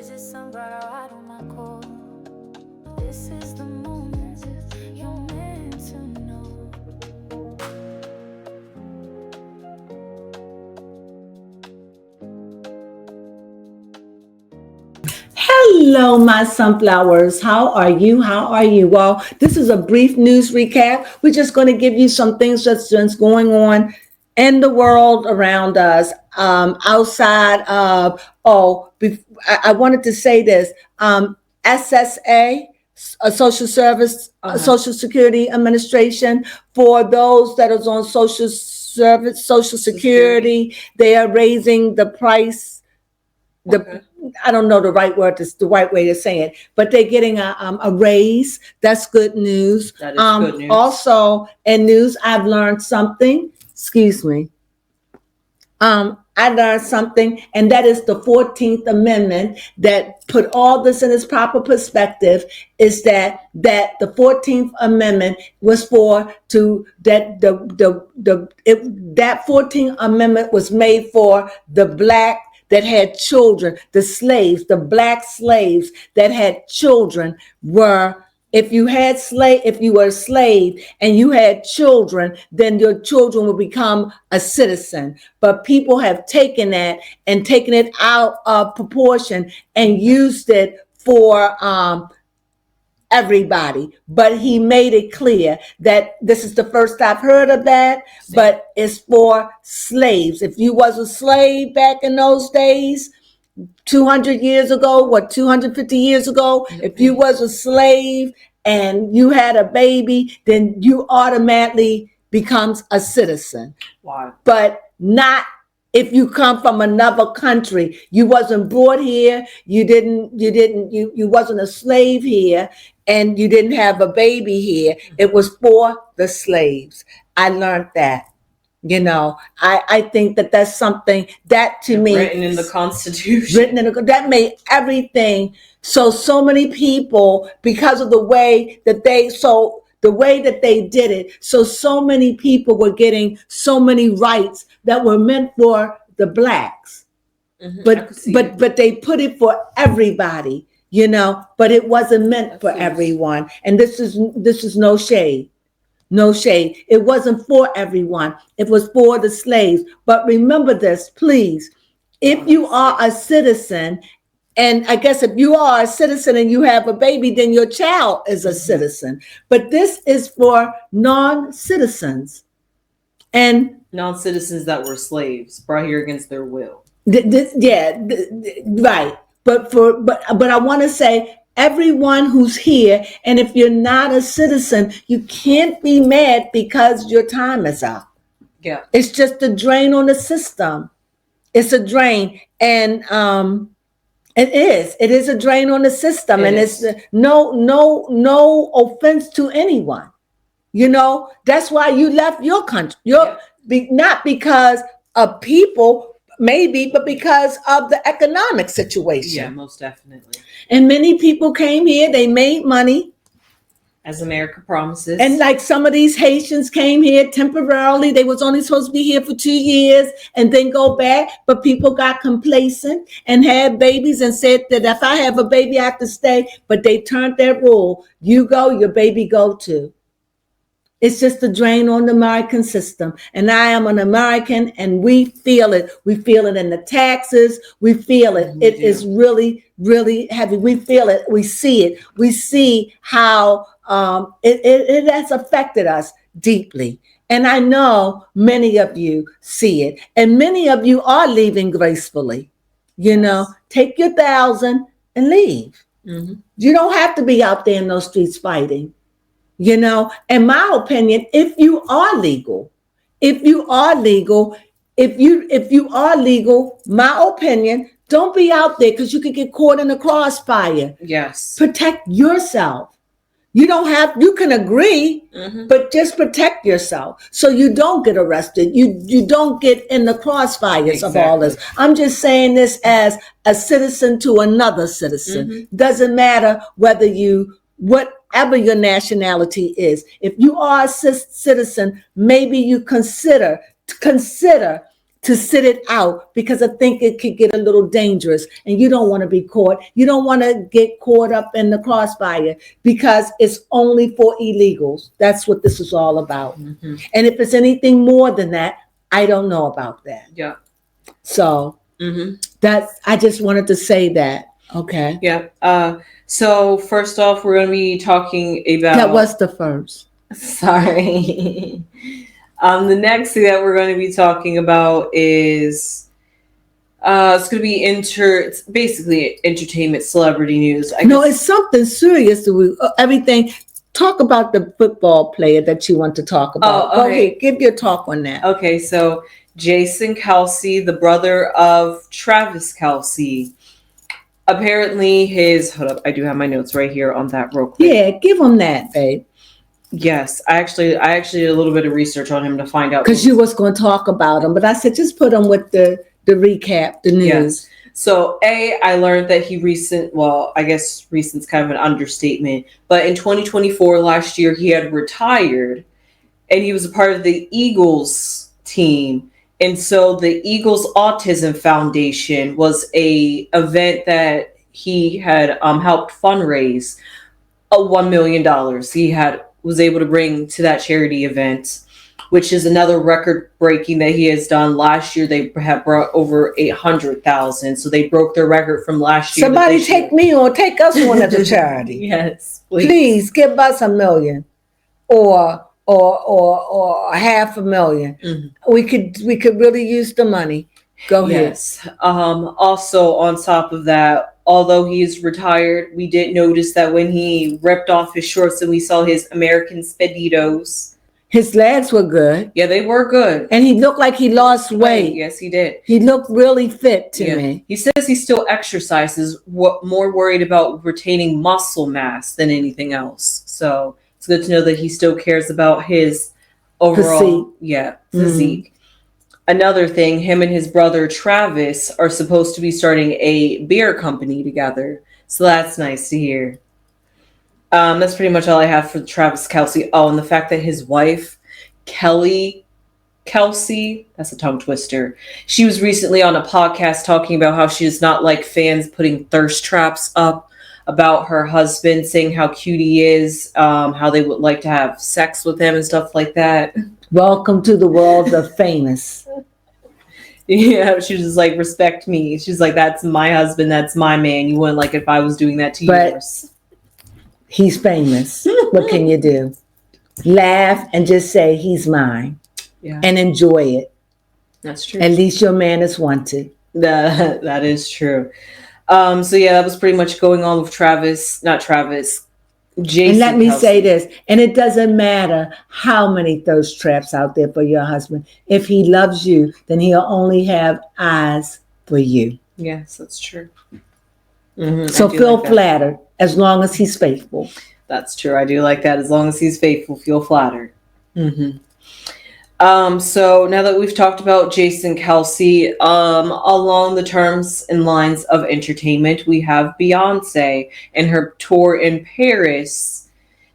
visit some brother out on my call. This is the moment you're meant to know. Hello, my sunflowers. How are you? How are you? Well, this is a brief news recap. We're just going to give you some things that's going on in the world around us. Outside of, I wanted to say this. SSA, a Social Service, Social Security Administration, for those that is on Social Service, Social Security, they are raising the price. I don't know the right word, the right way to say it, but they're getting a raise. That's good news. That is good news. Also, in news, I've learned something. Excuse me. I learned something, and that is the 14th Amendment that put all this in its proper perspective. Is that the 14th Amendment was that 14th Amendment was made for the black that had children, the slaves, the black slaves that had children were. If you were a slave and you had children, then your children will become a citizen. But people have taken that and taken it out of proportion and used it for everybody. But he made it clear that this is the first I've heard of that, but it's for slaves. If you was a slave back in those days, 200 years ago, 250 years ago, if you was a slave and you had a baby, then you automatically becomes a citizen. Wow. But not if you come from another country. You wasn't brought here, you wasn't a slave here, and you didn't have a baby here. It was for the slaves. I learned that. I think that that's something that to me written in the Constitution. That made everything. So many people, because of the way that they did it, so many people were getting so many rights that were meant for the blacks. But they put it for everybody, but it wasn't meant for everyone. And this is no shade. No shade. It wasn't for everyone. It was for the slaves. But remember this, please. If you are a citizen, and I guess if you are a citizen and you have a baby, then your child is a citizen. But this is for non-citizens. And non-citizens that were slaves, brought here against their will. Right. But I want to say, everyone who's here, and if you're not a citizen, you can't be mad because your time is up. Yeah. It's just a drain on the system. It's a drain. And it is a drain on the system. It's no offense to anyone. That's why you left your country. Not because of people, maybe, but because of the economic situation. Yeah, most definitely. And many people came here, they made money. As America promises. And like some of these Haitians came here temporarily. They was only supposed to be here for 2 years and then go back. But people got complacent and had babies and said that if I have a baby, I have to stay. But they turned their rule. You go, your baby go too. It's just a drain on the American system. And I am an American, and we feel it. We feel it in the taxes. We feel it. It is really, really heavy. We feel it. We see it. We see how it has affected us deeply. And I know many of you see it. And many of you are leaving gracefully. Take your 1,000 and leave. Mm-hmm. You don't have to be out there in those streets fighting. In my opinion, if you are legal, my opinion, don't be out there because you could get caught in a crossfire. Yes. Protect yourself. You can agree, but just protect yourself so you don't get arrested. You don't get in the crossfires of all this. I'm just saying this as a citizen to another citizen. Mm-hmm. Doesn't matter whether whatever your nationality is. If you are a citizen, maybe you consider to sit it out because I think it could get a little dangerous and you don't want to be caught. You don't want to get caught up in the crossfire because it's only for illegals. That's what this is all about. Mm-hmm. And if it's anything more than that, I don't know about that. Yeah. So I just wanted to say that. Okay. Yeah. So first off, we're going to be talking about. That was the first. Sorry. The next thing that we're going to be talking about is it's going to be it's basically entertainment celebrity news. No, it's something serious. Everything. Talk about the football player that you want to talk about. Oh, okay. Go ahead, give your talk on that. Okay, so Jason Kelce, the brother of Travis Kelce, apparently hold up, I do have my notes right here on that real quick. Yeah, give him that, babe. Yes, I actually did a little bit of research on him to find out. Because you was going to talk about him, but I said just put him with the recap, the news. Yes. So I learned that I guess recent's kind of an understatement, but in 2024, last year, he had retired and he was a part of the Eagles team. And so the Eagles Autism Foundation was a event that he had helped fundraise $1 million. He was able to bring to that charity event, which is another record breaking that he has done. Last year, they have brought over 800,000. So they broke their record from last year. Somebody take me or take us on as a charity. Yes, please give us $1 million or $500,000. Mm-hmm. We could really use the money. Go ahead. Yes. Also, on top of that, although he is retired, we did notice that when he ripped off his shorts and we saw his American Speditos, his legs were good. Yeah, they were good. And he looked like he lost weight. Yes, he did. He looked really fit to me. He says he still exercises, more worried about retaining muscle mass than anything else. So it's good to know that he still cares about his overall physique. Another thing, him and his brother Travis are supposed to be starting a beer company together. So that's nice to hear. That's pretty much all I have for Travis Kelce. Oh, and the fact that his wife, Kelly Kelce, that's a tongue twister. She was recently on a podcast talking about how she does not like fans putting thirst traps up about her husband, saying how cute he is, how they would like to have sex with him and stuff like that. Welcome to the world of famous. Yeah, she was just like, respect me. She's like, that's my husband, that's my man. You wouldn't like it if I was doing that to yours. He's famous. What can you do? Laugh and just say he's mine. Yeah. And enjoy it. That's true. At least your man is wanted. That is true. So yeah, that was pretty much going on with Jason. And let me say this, and it doesn't matter how many thirst traps out there for your husband. If he loves you, then he'll only have eyes for you. Yes, that's true. So feel flattered as long as he's faithful. That's true. I do like that. As long as he's faithful, feel flattered. So now that we've talked about Jason Kelce, along the terms and lines of entertainment, we have Beyonce and her tour in Paris.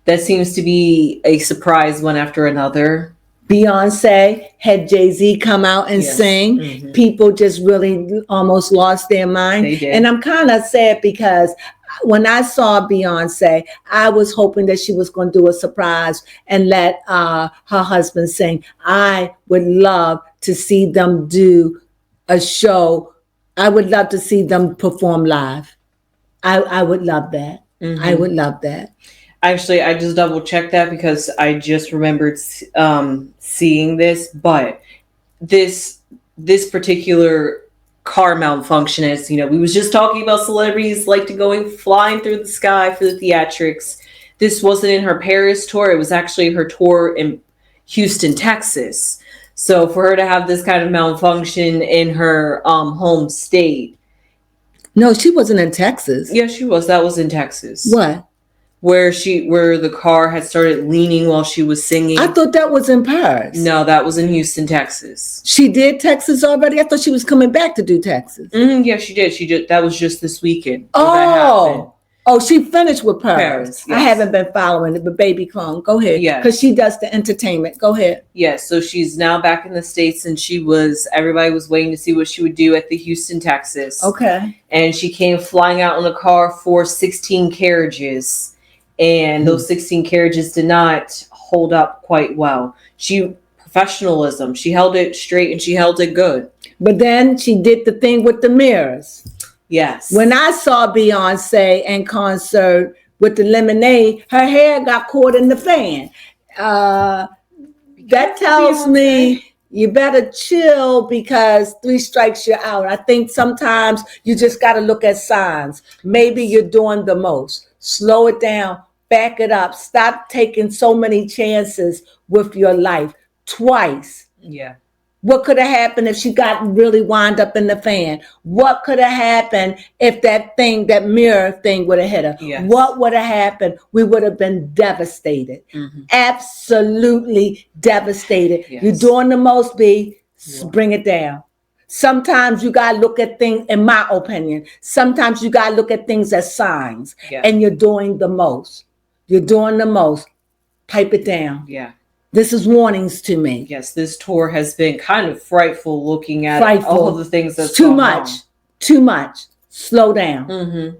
That seems to be a surprise one after another. Beyonce had Jay-Z come out and sing. People just really almost lost their mind. They did. And I'm kind of sad because when I saw Beyonce, I was hoping that she was going to do a surprise and let her husband sing. I would love to see them do a show. I would love to see them perform live. I would love that. I would love that. Actually, I just double checked that because I just remembered seeing this, but this particular car malfunction, as you know, we was just talking about celebrities like to going flying through the sky for the theatrics. This wasn't in her Paris tour. It was actually her tour in Houston, Texas. So for her to have this kind of malfunction in her home state. No, she wasn't in Texas. Yeah, she was. That was in Texas. What? Where the car had started leaning while she was singing. I thought that was in Paris. No, that was in Houston, Texas. She did Texas already? I thought she was coming back to do Texas. Yeah, she did. That was just this weekend. Oh, Oh, she finished with Paris. Paris, I yes. haven't been following it, but baby Clone, go ahead. Yeah. Because she does the entertainment. Go ahead. Yes, so she's now back in the States, and everybody was waiting to see what she would do at the Houston, Texas. Okay. And she came flying out in a car for 16 carriages, and those 16 carriages did not hold up quite well. Professionalism, she held it straight and she held it good. But then she did the thing with the mirrors. Yes. When I saw Beyonce in concert with the lemonade, her hair got caught in the fan. That tells me you better chill, because 3 strikes you're out. I think sometimes you just got to look at signs. Maybe you're doing the most. Slow it down, back it up. Stop taking so many chances with your life. Twice. Yeah. What could have happened if she got really wound up in the fan? What could have happened if that mirror thing would have hit her? Yes. What would have happened? We would have been devastated. Mm-hmm. Absolutely devastated. Yes. You're doing the most, B. Yeah. Bring it down. Sometimes you got to look at things, in my opinion, sometimes you got to look at things as signs. Yeah. And you're doing the most. You're doing the most. Pipe it down. Yeah. This is warnings to me. Yes, this tour has been kind of frightful looking at all of the things that's too much. Wrong. Too much. Slow down. Mm-hmm.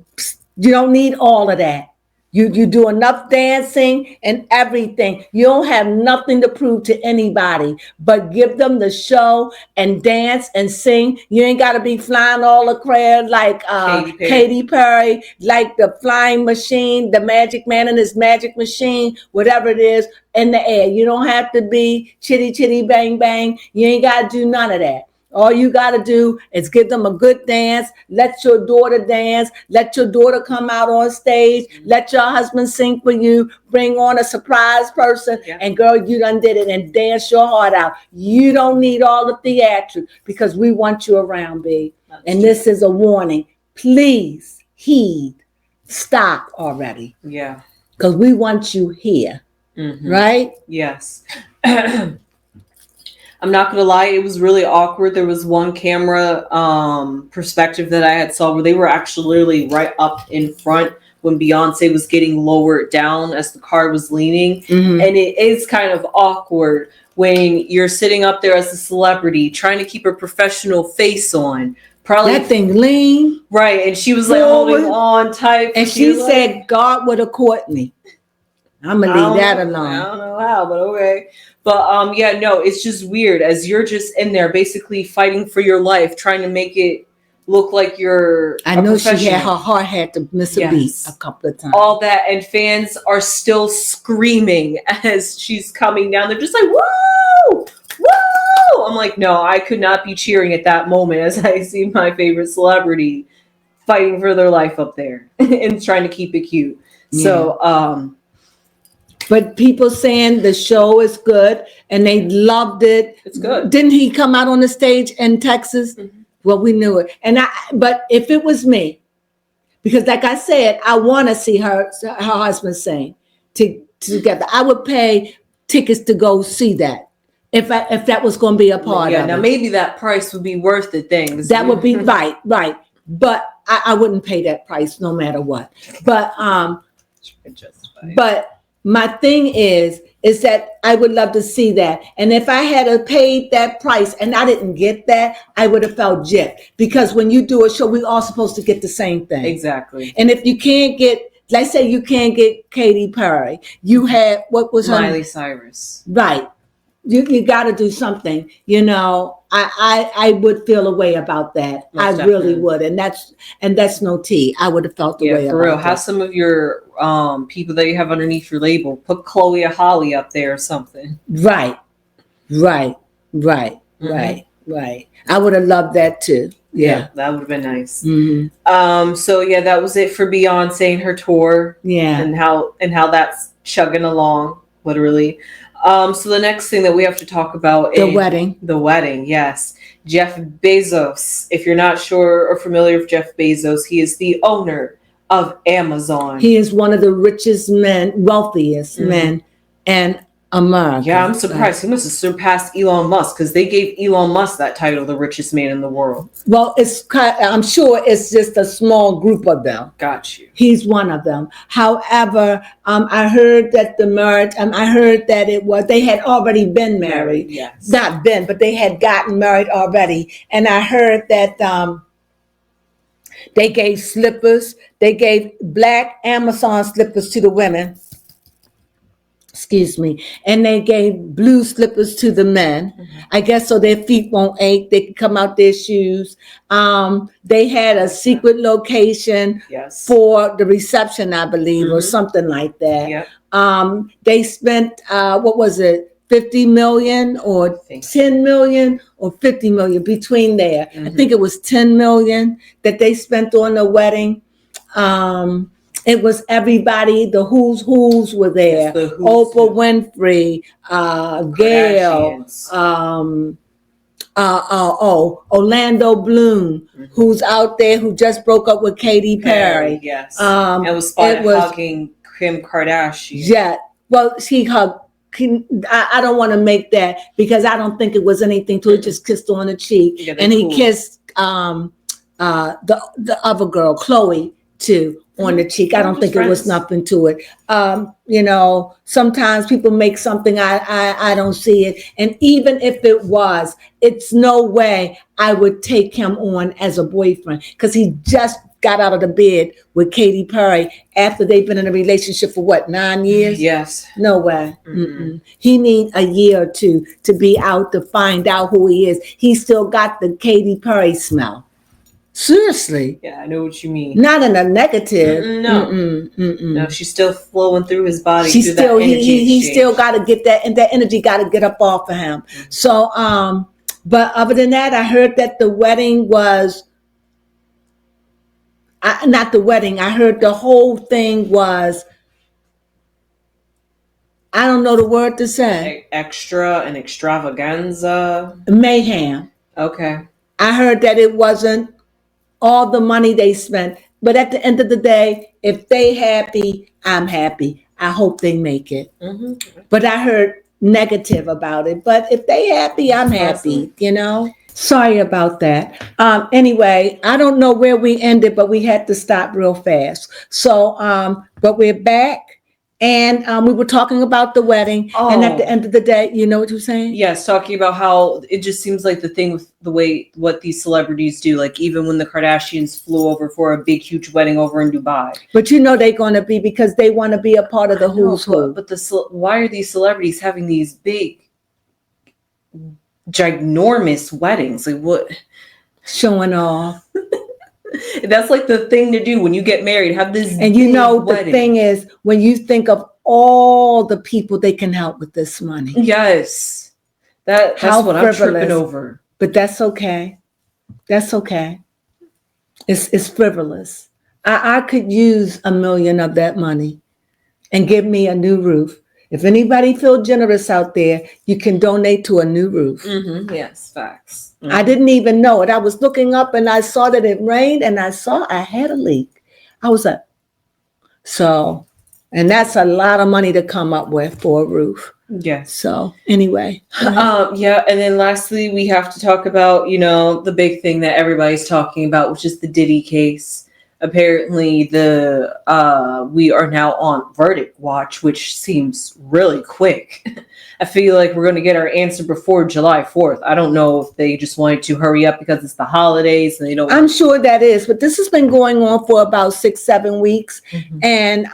You don't need all of that. You do enough dancing and everything. You don't have nothing to prove to anybody, but give them the show and dance and sing. You ain't got to be flying all the crowd like Katy Perry, like the flying machine, the magic man and his magic machine, whatever it is, in the air. You don't have to be chitty chitty bang bang. You ain't got to do none of that. All you got to do is give them a good dance. Let your daughter dance. Let your daughter come out on stage. Let your husband sing for you. Bring on a surprise person. Yeah. And girl, you done did it, and dance your heart out. You don't need all the theatrics, because we want you around, babe. And this is a warning. Please heed. Stop already. Yeah. Because we want you here. Mm-hmm. Right? Yes. I'm not going to lie, it was really awkward. There was one camera perspective that I had saw where they were actually literally right up in front when Beyonce was getting lowered down as the car was leaning. Mm-hmm. And it is kind of awkward when you're sitting up there as a celebrity trying to keep a professional face on. Probably that thing lean. Right. And she was like holding on tight. And she said, God would have caught me. I'm going to leave that alone. I don't know how, but okay. But it's just weird as you're just in there basically fighting for your life, trying to make it look like you're I know she had her heart had to miss a beat a couple of times. All that, and fans are still screaming as she's coming down. They're just like, whoa, whoa. I'm like, no, I could not be cheering at that moment as I see my favorite celebrity fighting for their life up there and trying to keep it cute. Yeah. So, but people saying the show is good and they loved it. It's good. Didn't he come out on the stage in Texas? Mm-hmm. Well, we knew it. But if it was me, because like I said, I want to see her husband sing together. I would pay tickets to go see that if that was going to be a part of it. Now maybe that price would be worth the thing. That would be right. But I wouldn't pay that price no matter what. But my thing is that I would love to see that. And if I had paid that price and I didn't get that, I would have felt gypped. Because when you do a show, we're all supposed to get the same thing. Exactly. And if you can't get, let's say you can't get Katy Perry, you had, what was her name? Miley Cyrus. Right. You got to do something. I would feel a way about that. Most definitely. Really would. And that's no tea. I would have felt the way about for real. that. Have some of your people that you have underneath your label. Put Chloe or Holly up there or something. Right. Mm-hmm. Right. I would have loved that too. Yeah. That would have been nice. Mm-hmm. So that was it for Beyonce and her tour. Yeah. And how that's chugging along, literally. So the next thing that we have to talk about is the wedding. Yes. Jeff Bezos. If you're not sure or familiar with Jeff Bezos, he is the owner of Amazon. He is one of the richest men, wealthiest men. And America. Yeah, I'm surprised. He must have surpassed Elon Musk because they gave Elon Musk that title, the richest man in the world. Well, I'm sure it's just a small group of them. Got you. He's one of them. However, I heard that the marriage, I heard that they had already been married. Yes. Not been, but they had gotten married already. And I heard that they gave slippers. They gave black Amazon slippers to the women. Excuse me. And they gave blue slippers to the men. I guess so their feet won't ache. They can come out their shoes. They had a secret location for the reception, I believe, or something like that. Yep. They spent, what was it, 50 million or 10 million or 50 million between there. I think it was 10 million that they spent on the wedding. It was everybody, the who's were there. Yes, Oprah Winfrey, Gail, Orlando Bloom, who's out there, who just broke up with Katy Perry. Yes. And was spotted hugging Kim Kardashian. Yeah. Well, she hugged. I don't want to make that because I don't think it was anything to it. Just kissed on the cheek, and he kissed the other girl, Chloe, too, on the cheek. I don't think it was nothing to it. Sometimes people make something, I don't see it. And even if it was, it's no way I would take him on as a boyfriend because he just got out of the bed with Katy Perry after they've been in a relationship for 9 years? Yes. No way. Mm-mm. He needs a year or two to be out to find out who he is. He still got the Katy Perry smell. Seriously. Yeah, I know what you mean. Not in a negative. No. No, she's still flowing through his body. She's still, he still got to get that, and that energy got to get up off of him. So, but other than that, I heard that the wedding was, not the wedding, I heard the whole thing was, I don't know the word to say. Extra and extravaganza. Mayhem. Okay. I heard that it wasn't all the money they spent. But at the end of the day, if they happy, I'm happy. I hope they make it. But I heard negative about it. But if they happy, I'm happy, Sorry about that. Anyway, I don't know where we ended, but we had to stop real fast. So, but we're back. And we were talking about the wedding. Oh. And at the end of the day, you know what you're saying? Yes, talking about how it just seems like the thing with the way what these celebrities do, like even when the Kardashians flew over for a big, huge wedding over in Dubai. But they're going to be because they want to be a part of the who's who. But why are these celebrities having these big, ginormous weddings? Like what? Showing off. That's like the thing to do when you get married. Have this, and the thing is, when you think of all the people they can help with this money. Yes, that's what I'm tripping over. But that's okay. That's okay. It's frivolous. I could use $1 million of that money and give me a new roof. If anybody feel generous out there, you can donate to a new roof. Yes, facts. I didn't even know it. I was looking up and I saw that it rained and I saw I had a leak. I was like, and that's a lot of money to come up with for a roof. Yeah. So anyway. Yeah. And then lastly, we have to talk about, the big thing that everybody's talking about, which is the Diddy case. Apparently we are now on verdict watch, which seems really quick. I feel like we're going to get our answer before July 4th. I don't know if they just wanted to hurry up because it's the holidays and they don't. I'm sure that is, but this has been going on for about 6-7 weeks, and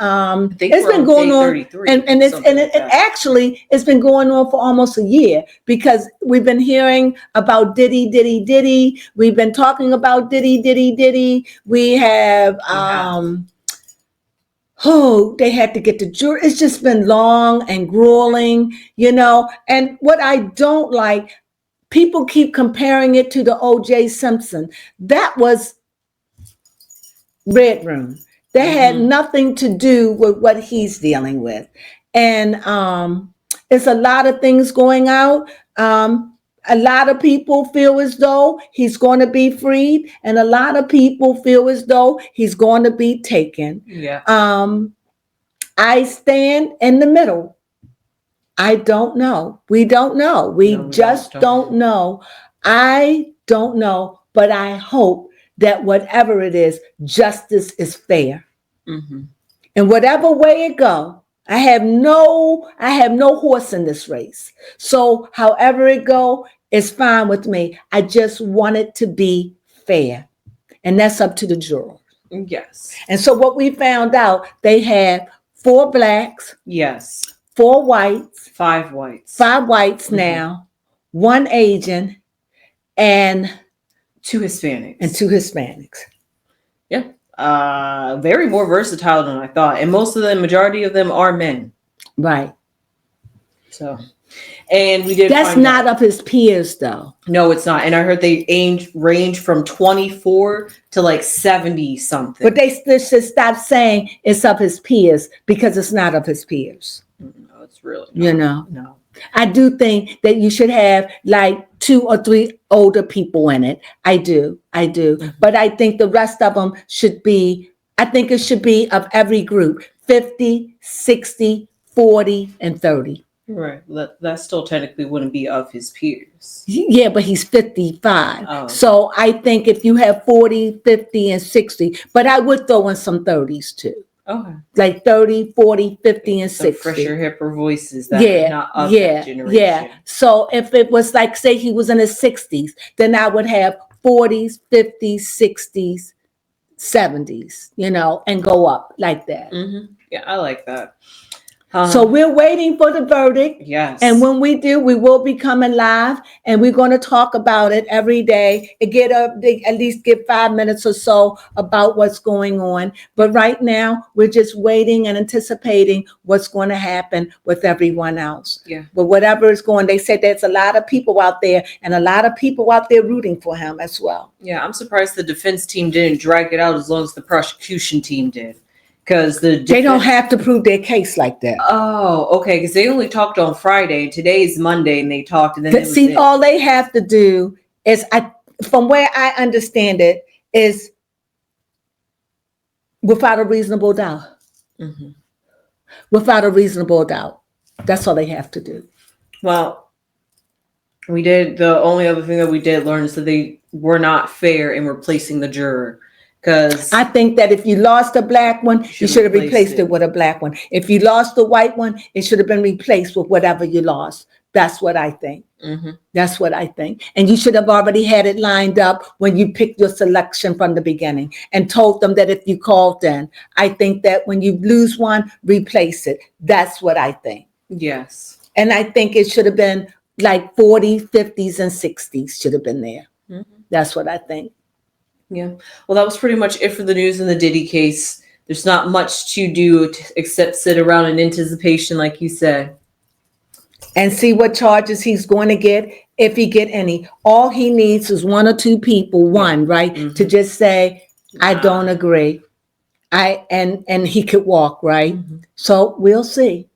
it's been going on, and it's been going on for almost a year because we've been hearing about Diddy. We've been talking about Diddy. We have. They had to get the jury. It's just been long and grueling, and what I don't like, people keep comparing it to the O.J. Simpson. That was Red Room. That had nothing to do with what he's dealing with. And it's a lot of things going out. A lot of people feel as though he's going to be freed, and a lot of people feel as though he's going to be taken. Yeah. I stand in the middle. I don't know. We don't know. We just don't know. I don't know, but I hope that whatever it is, justice is fair. Mm-hmm. In whatever way it go, I have no horse in this race. So however it go, it's fine with me. I just want it to be fair. And that's up to the juror. Yes. And so what we found out, they have 4 blacks. Yes. 4 whites. 5 whites. 5 whites now. 1 Asian. And 2 Hispanics. And 2 Hispanics. Yeah. Very more versatile than I thought. And most of the majority of them are men. Right. So, and we did. That's not of his peers, though. No, it's not. And I heard they range from 24 to like 70 something. But they should stop saying it's of his peers, because it's not of his peers. No, it's really not. No. I do think that you should have like 2 or 3 older people in it. I do. Mm-hmm. But I think the rest of them should be, I think it should be of every group, 50, 60, 40, and 30. Right. That still technically wouldn't be of his peers. Yeah, but he's 55. Oh. So I think if you have 40, 50, and 60, but I would throw in some 30s too. Okay. Like 30, 40, 50, and 60. Fresher, hipper voices that are not of that generation. Yeah. So if it was like, say he was in his 60s, then I would have 40s, 50s, 60s, 70s, and go up like that. Mm-hmm. Yeah, I like that. So we're waiting for the verdict. Yes. And when we do, we will be coming live, and we're going to talk about it every day and at least give 5 minutes or so about what's going on. But right now, we're just waiting and anticipating what's going to happen with everyone else. Yeah. But whatever is going, they said there's a lot of people out there, and a lot of people out there rooting for him as well. Yeah, I'm surprised the defense team didn't drag it out as long as the prosecution team did. Because they don't have to prove their case like that. Oh, okay. Because they only talked on Friday. Today's Monday, and they talked. And then all they have to do is, from where I understand it, is without a reasonable doubt. Mm-hmm. Without a reasonable doubt. That's all they have to do. Well, the only other thing that we did learn is that they were not fair in replacing the juror. Because I think that if you lost a black one, you should have replaced it with a black one. If you lost the white one, it should have been replaced with whatever you lost. That's what I think. Mm-hmm. That's what I think. And you should have already had it lined up when you picked your selection from the beginning and told them that if you called in. I think that when you lose one, replace it. That's what I think. Yes. And I think it should have been like 40s, 50s, and 60s should have been there. Mm-hmm. That's what I think. Yeah. Well, that was pretty much it for the news in the Diddy case. There's not much to do except sit around in anticipation, like you said. And see what charges he's going to get, if he get any. All he needs is 1 or 2 people, right? Mm-hmm. To just say, I don't agree. And he could walk, right? Mm-hmm. So we'll see.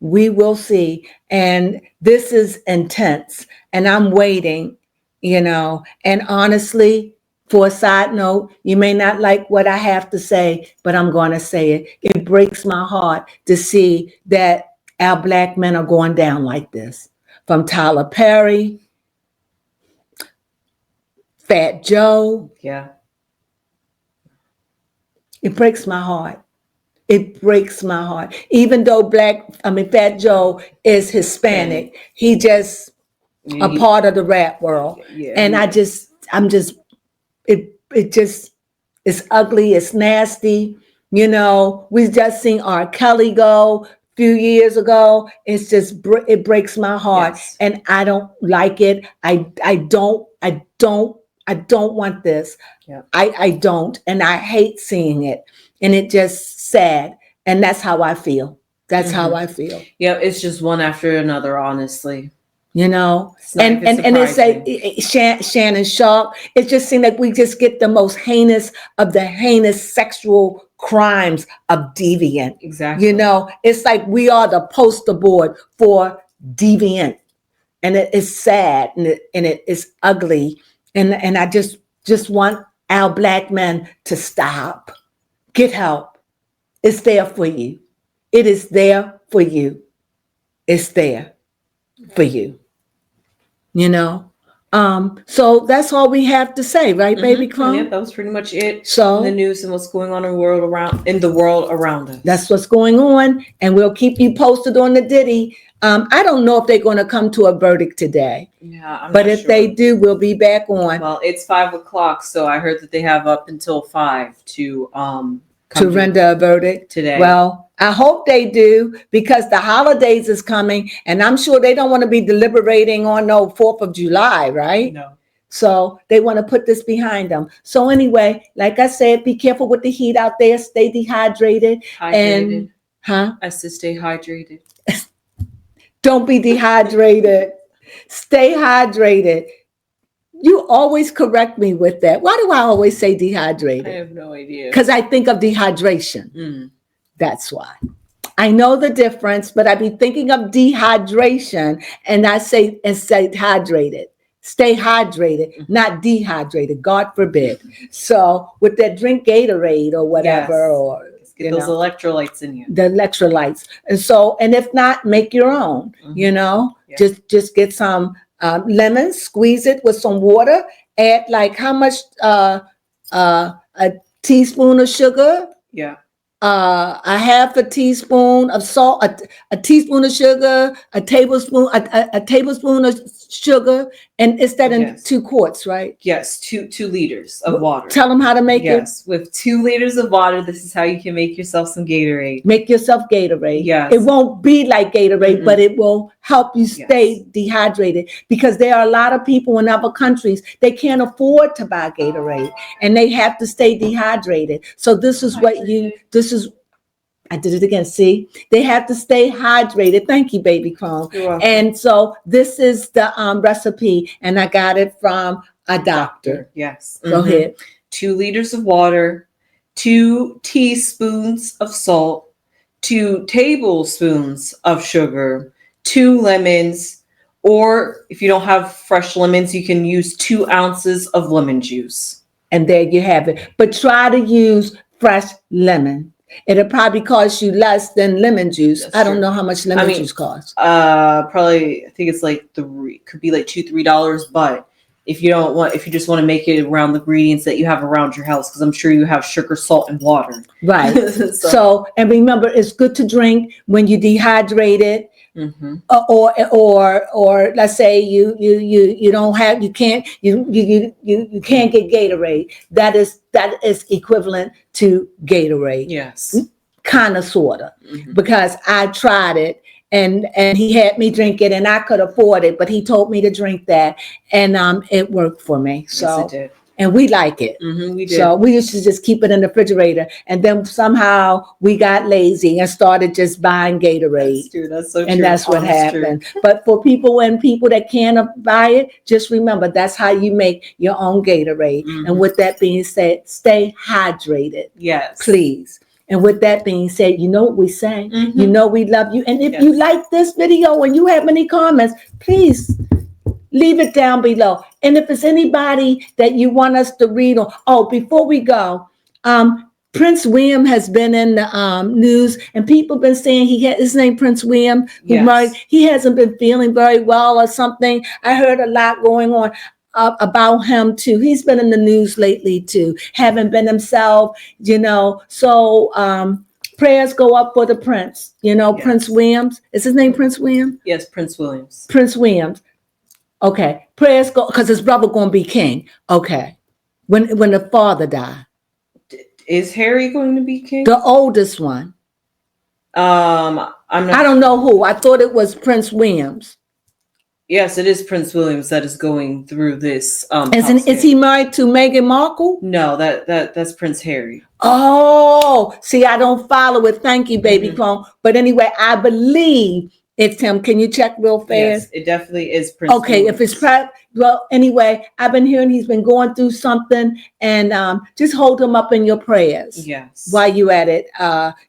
We will see. And this is intense. And I'm waiting, and honestly, for a side note, you may not like what I have to say, but I'm going to say it. It breaks my heart to see that our black men are going down like this. From Tyler Perry, Fat Joe. Yeah. It breaks my heart. It breaks my heart. Even though Fat Joe is Hispanic, he just a part of the rap world. Yeah, and it just is ugly. It's nasty. We just seen R. Kelly go a few years ago. It's just, it breaks my heart. Yes. And I don't like it. I don't want this. Yeah. I don't. And I hate seeing it. And it just sad. And that's how I feel. That's how I feel. Yeah. It's just one after another, honestly. And it's like Shannon Sharp. It just seemed like we just get the most heinous of the heinous sexual crimes of deviant. Exactly. It's like we are the poster board for deviant, and it is sad and it is ugly. And I just want our black men to stop. Get help. It's there for you. It is there for you. it's there for you. You know? So that's all we have to say, right, baby Crone? Yeah, that was pretty much it. So in the news and what's going on in the world around us. That's what's going on, and we'll keep you posted on the Diddy. I don't know if they're going to come to a verdict today. Yeah, but if they do, we'll be back on. Well, it's 5:00, so I heard that they have up until 5 to render a verdict today. Well, I hope they do, because the holidays is coming, and I'm sure they don't want to be deliberating on no 4th of July, right? No. So they want to put this behind them. So anyway, like I said, be careful with the heat out there. Stay dehydrated. Hydrated. And I said stay hydrated. Don't be dehydrated. Stay hydrated. You always correct me with that. Why do I always say dehydrated? I have no idea. Because I think of dehydration. That's why. I know the difference, but I be thinking of dehydration, and I say hydrated. Stay hydrated, not dehydrated. God forbid. So with that, drink Gatorade or whatever, or get those electrolytes in you. The electrolytes, and if not, make your own. Yeah. Just get some lemon, squeeze it with some water. Add like how much? A teaspoon of sugar. Yeah. A half a teaspoon of salt, a teaspoon of sugar, a tablespoon of sugar, and it's that in 2 quarts, right? Yes, 2 liters of water. Tell them how to make it. Yes, with 2 liters of water, this is how you can make yourself some Gatorade. Make yourself Gatorade. Yes. It won't be like Gatorade, but it will help you stay dehydrated, because there are a lot of people in other countries, they can't afford to buy Gatorade, and they have to stay dehydrated. So this is I did it again. See, they have to stay hydrated. Thank you, baby Crone. And so this is the recipe, and I got it from a doctor. Yes. Go ahead. 2 liters of water, 2 teaspoons of salt, 2 tablespoons of sugar, 2 lemons, or if you don't have fresh lemons, you can use 2 ounces of lemon juice. And there you have it. But try to use fresh lemon. It'll probably cost you less than lemon juice. That's I don't true. know how much lemon juice costs. Probably, I think it's like could be like $2-3. But if you just want to make it around the ingredients that you have around your house, because I'm sure you have sugar, salt, and water. Right. So, and remember, it's good to drink when you're dehydrated. Or let's say you can't get Gatorade. That is equivalent to Gatorade. Yes. Kind of, sort of, because I tried it, and he had me drink it, and I could afford it, but he told me to drink that, and it worked for me. So yes, it did. And we like it. We did. So we used to just keep it in the refrigerator, and then somehow we got lazy and started just buying Gatorade. That's true. That's so true. And that's what happened. But for people that can't buy it, just remember, that's how you make your own Gatorade. And with that being said, stay hydrated. Yes. Please. And with that being said, you know what we say. You know we love you. And if you like this video and you have any comments, please leave it down below. And if it's anybody that you want us to read on, before we go, Prince William has been in the news, and people have been saying his name Prince William, he hasn't been feeling very well or something. I heard a lot going on about him too. He's been in the news lately too, haven't been himself, so prayers go up for the prince, Prince Williams. Is his name Prince William? Yes, Prince Williams. Prince Williams. Okay, prayers go, because his brother gonna be king. Okay, when the father died, is Harry going to be king? The oldest one. I don't know who. I thought it was Prince Williams. Yes, it is Prince Williams that is going through this. Is he married to Meghan Markle? No, that's Prince Harry. Oh, see, I don't follow it. Thank you, baby Crone. But anyway, I believe it's him. Can you check real fast? Yes, it definitely is Prince Williams. If it's well, anyway, I've been hearing he's been going through something, and just hold him up in your prayers. Yes. While you at it.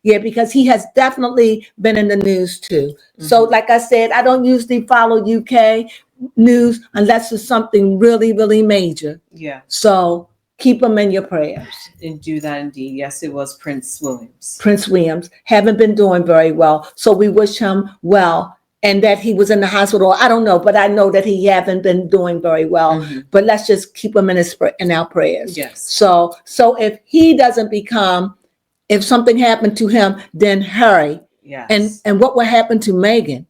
Because he has definitely been in the news too. So like I said, I don't usually follow UK news unless it's something really, really major. Yeah. So keep him in your prayers. And do that indeed. Yes, it was Prince Williams. Prince Williams haven't been doing very well. So we wish him well and that he was in the hospital. I don't know, but I know that he haven't been doing very well. But let's just keep him in our prayers. Yes. So if he doesn't become, if something happened to him, then hurry. Yes. And what will happen to Megan?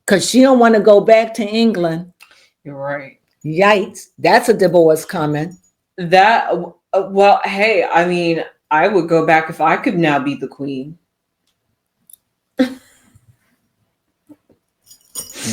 Because she don't want to go back to England. You're right. Yikes! That's a divorce coming. That well, hey, I mean, I would go back if I could now be the queen.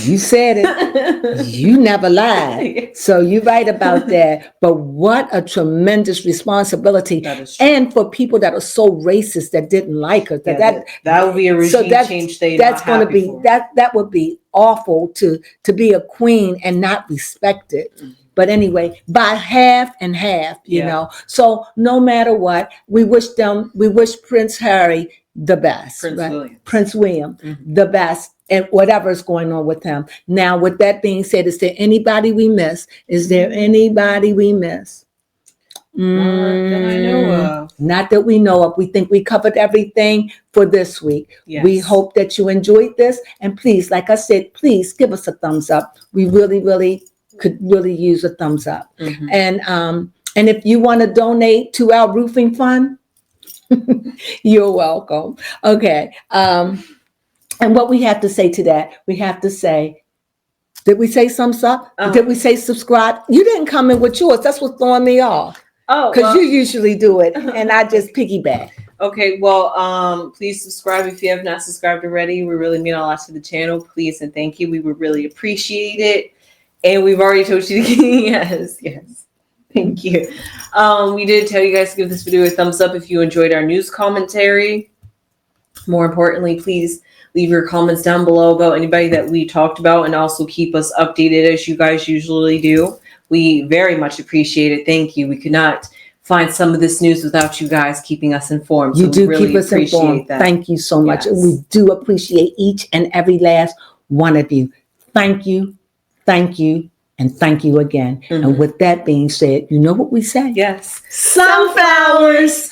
You said it. You never lied. So you're right about that. But what a tremendous responsibility. That is true. And for people that are so racist that didn't like us. That would be a regime change thing. That's going to be that would be awful to be a queen and not respect it. But anyway, by half and half, you know. So no matter what, we wish Prince Harry the best. Prince William, the best. And whatever's going on with him. Now, with that being said, is there anybody we miss? Is there anybody we miss? Not that I know of. Not that we know of. We think we covered everything for this week. Yes. We hope that you enjoyed this. And please, like I said, please give us a thumbs up. We really, really could really use a thumbs up. And if you want to donate to our roofing fund, you're welcome. Okay. And what we have to say to that, we have to say, did we say thumbs up? Did we say subscribe? You didn't come in with yours. That's what's throwing me off. Oh, because you usually do it, and I just piggyback. Okay, well, please subscribe if you have not subscribed already. We really mean a lot to the channel. Please and thank you. We would really appreciate it. And we've already told you to yes. Thank you. We did tell you guys to give this video a thumbs up if you enjoyed our news commentary. More importantly, please leave your comments down below about anybody that we talked about, and also keep us updated as you guys usually do. We very much appreciate it. Thank you. We could not find some of this news without you guys keeping us informed. You do really keep us informed. That. Thank you so much. Yes. And we do appreciate each and every last one of you. Thank you, and thank you again. And with that being said, you know what we say? Yes. Sunflowers.